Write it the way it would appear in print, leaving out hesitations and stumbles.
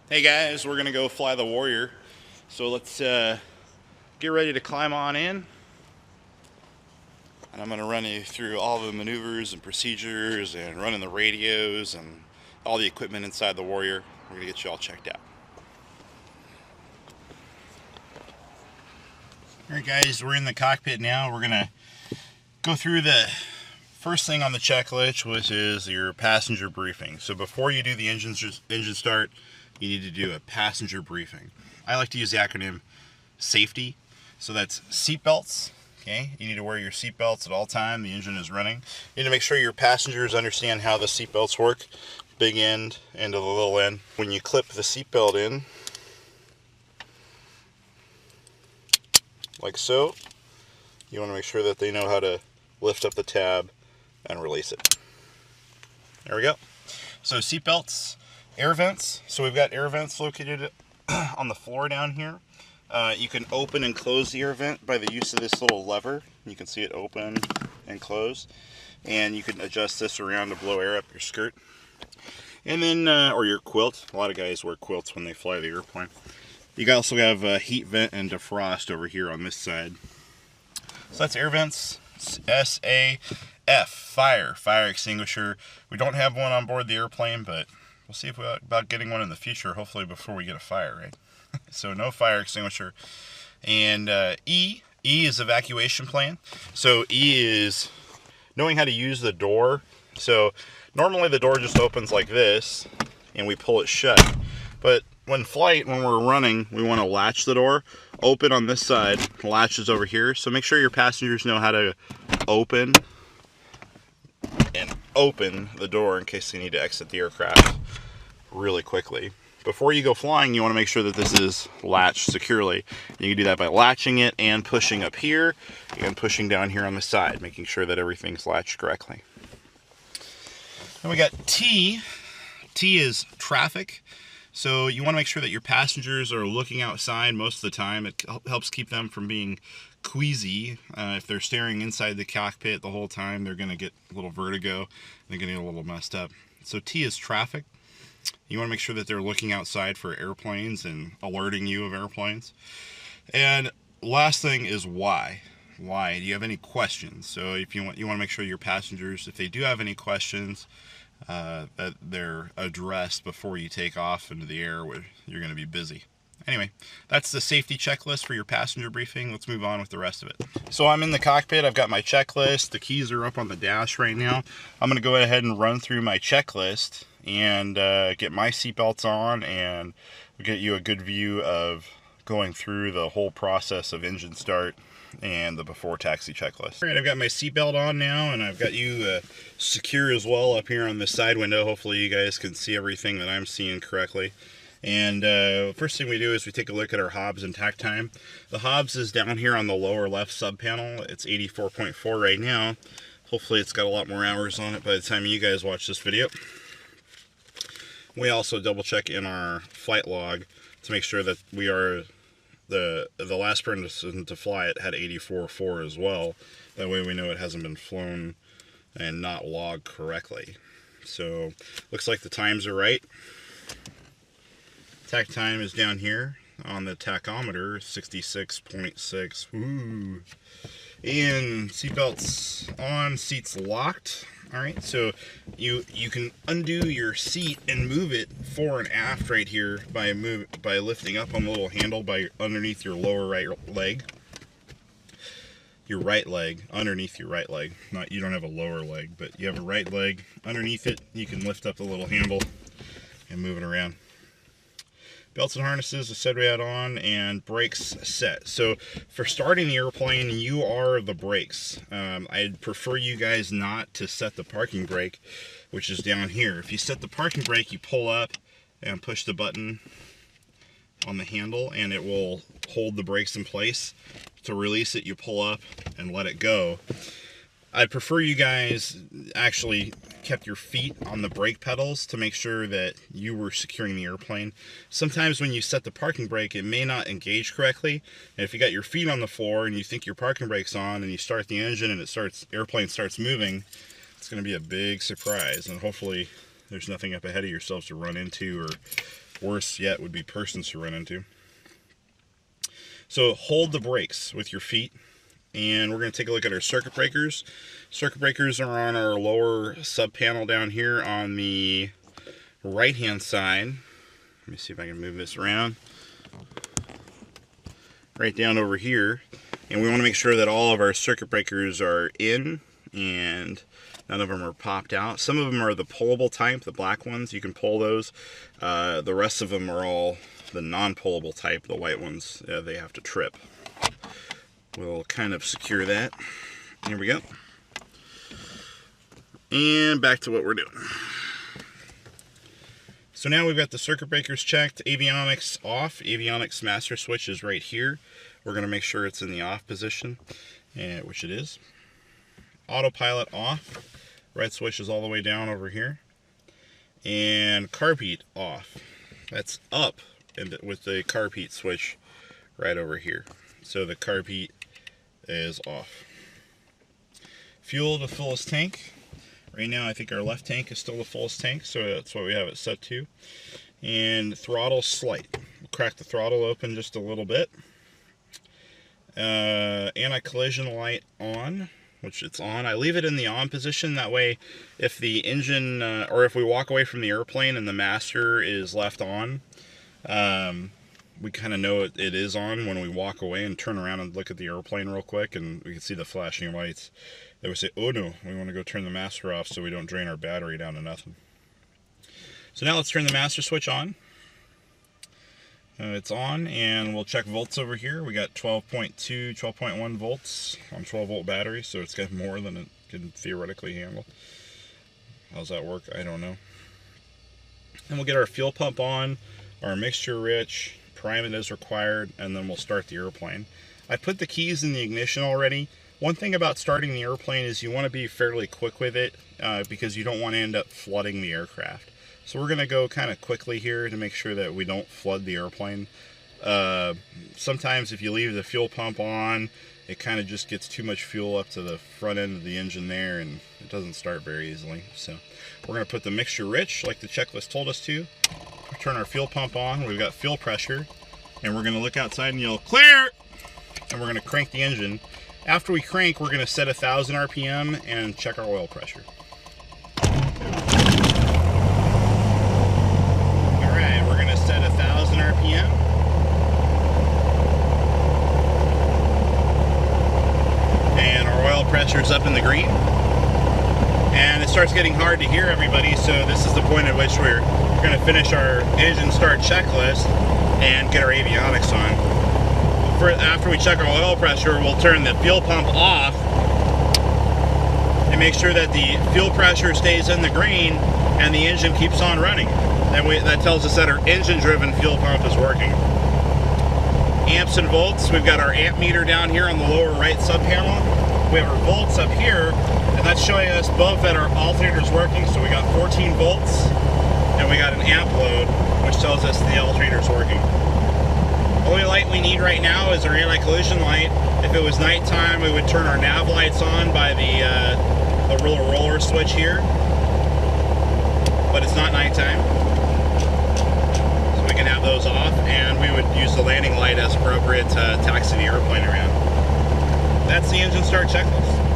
Hey guys, we're gonna go fly the Warrior. So let's get ready to climb on in. And I'm gonna run you through all the maneuvers and procedures and running the radios and all the equipment inside the Warrior. We're gonna get you all checked out. Alright guys, we're in the cockpit now. We're gonna go through the first thing on the checklist, which is your passenger briefing. So before you do the engine start, you need to do a passenger briefing. I like to use the acronym SAFETY. So that's seatbelts. Okay, you need to wear your seatbelts at all time. The engine is running. You need to make sure your passengers understand how the seatbelts work, big end and to the little end. When you clip the seatbelt in, like so, you want to make sure that they know how to lift up the tab and release it. There we go. So seatbelts, air vents. So we've got air vents located on the floor down here. You can open and close the air vent by the use of this little lever. You can see it open and close. And you can adjust this around to blow air up your skirt. And then, or your quilt. A lot of guys wear quilts when they fly the airplane. You also have a heat vent and defrost over here on this side. So that's air vents. SAF, fire extinguisher. We don't have one on board the airplane, but we'll see if we're about getting one in the future, hopefully before we get a fire, right? So no fire extinguisher. And E is evacuation plan. So E is knowing how to use the door. So normally the door just opens like this and we pull it shut. But when we're running, we want to latch the door, open on this side, latch is over here. So make sure your passengers know how to open the door in case they need to exit the aircraft really quickly. Before you go flying, you want to make sure that this is latched securely. You can do that by latching it and pushing up here and pushing down here on the side, making sure that everything's latched correctly. Then we got T. T is traffic. So you want to make sure that your passengers are looking outside most of the time. It helps keep them from being queasy. If they're staring inside the cockpit the whole time, they're going to get a little vertigo. They're going to get a little messed up. So T is traffic. You want to make sure that they're looking outside for airplanes and alerting you of airplanes. And last thing is Y. Y. Do you have any questions? So if you want to make sure your passengers, if they do have any questions, that they're addressed before you take off into the air where you're going to be busy. Anyway, that's the safety checklist for your passenger briefing. Let's move on with the rest of it. So I'm in the cockpit. I've got my checklist. The keys are up on the dash right now. I'm going to go ahead and run through my checklist and get my seatbelts on and get you a good view of going through the whole process of engine start and the before taxi checklist. All right, I've got my seatbelt on now, and I've got you secure as well up here on the side window. Hopefully you guys can see everything that I'm seeing correctly. And first thing we do is we take a look at our Hobbs and tack time. The Hobbs is down here on the lower left sub panel. It's 84.4 right now. Hopefully it's got a lot more hours on it by the time you guys watch this video. We also double check in our flight log to make sure that we are the last person to fly it had 84.4 as well. That way we know it hasn't been flown and not logged correctly. So looks like the times are right. Tack time is down here on the tachometer, 66.6. Ooh. And seatbelts on, seats locked. All right, so you can undo your seat and move it fore and aft right here by lifting up on the little handle underneath your lower right leg. Your right leg, underneath your right leg. You don't have a lower leg, but you have a right leg underneath it. You can lift up the little handle and move it around. Belts and harnesses are set right on, and brakes set. So for starting the airplane, you are the brakes. I'd prefer you guys not to set the parking brake, which is down here. If you set the parking brake, you pull up and push the button on the handle, and it will hold the brakes in place. To release it, you pull up and let it go. I'd prefer you guys actually kept your feet on the brake pedals to make sure that you were securing the airplane. Sometimes when you set the parking brake, it may not engage correctly. And if you got your feet on the floor and you think your parking brake's on and you start the engine and airplane starts moving, it's going to be a big surprise. And hopefully there's nothing up ahead of yourselves to run into or Worse yet would be persons to run into. So hold the brakes with your feet, and we're going to take a look at our circuit breakers. Circuit breakers are on our lower sub panel down here on the right hand side. Let me see if I can move this around. Right down over here, and we want to make sure that all of our circuit breakers are in and none of them are popped out. Some of them are the pullable type, the black ones, you can pull those. The rest of them are all the non-pullable type, the white ones, they have to trip. We'll kind of secure that. Here we go. And back to what we're doing. So now we've got the circuit breakers checked, avionics off, avionics master switch is right here. We're going to make sure it's in the off position, which it is. Autopilot off, red switch is all the way down over here. And carb heat off, that's up with the carb heat switch right over here. So the carb heat is off. Fuel to fullest tank. Right now I think our left tank is still the fullest tank, so that's what we have it set to. And throttle slight. We'll crack the throttle open just a little bit. Anti-collision light on, which it's on. I leave it in the on position, that way if the engine, or if we walk away from the airplane and the master is left on, we kind of know it is on when we walk away and turn around and look at the airplane real quick, and we can see the flashing lights. They would say, oh no, we want to go turn the master off so we don't drain our battery down to nothing. So now let's turn the master switch on. It's on, and we'll check volts over here. We got 12.2, 12.1 volts on 12 volt battery, so it's got more than it can theoretically handle. How's that work? I don't know. And we'll get our fuel pump on, our mixture rich, prime it as required, and then we'll start the airplane. I put the keys in the ignition already. One thing about starting the airplane is you want to be fairly quick with it because you don't want to end up flooding the aircraft. So we're going to go kind of quickly here to make sure that we don't flood the airplane. Sometimes if you leave the fuel pump on, it kind of just gets too much fuel up to the front end of the engine there, and it doesn't start very easily. So we're going to put the mixture rich like the checklist told us to. Turn our fuel pump on. We've got fuel pressure, and we're going to look outside and yell clear, and we're going to crank the engine. After we crank, we're going to set 1,000 RPM and check our oil pressure. Alright, we're going to set 1,000 RPM. And our oil pressure is up in the green. And it starts getting hard to hear everybody, so this is the point at which we're going to finish our engine start checklist and get our avionics on. After we check our oil pressure, we'll turn the fuel pump off and make sure that the fuel pressure stays in the green and the engine keeps on running. That tells us that our engine-driven fuel pump is working. Amps and volts, we've got our amp meter down here on the lower right sub-panel. We have our volts up here, and that's showing us both that our alternator's working, so we got 14 volts, and we got an amp load, which tells us the alternator's working. The only light we need right now is our anti-collision light. If it was nighttime, we would turn our nav lights on by the little roller switch here. But it's not nighttime, so we can have those off, and we would use the landing light as appropriate to taxi the airplane around. That's the engine start checklist.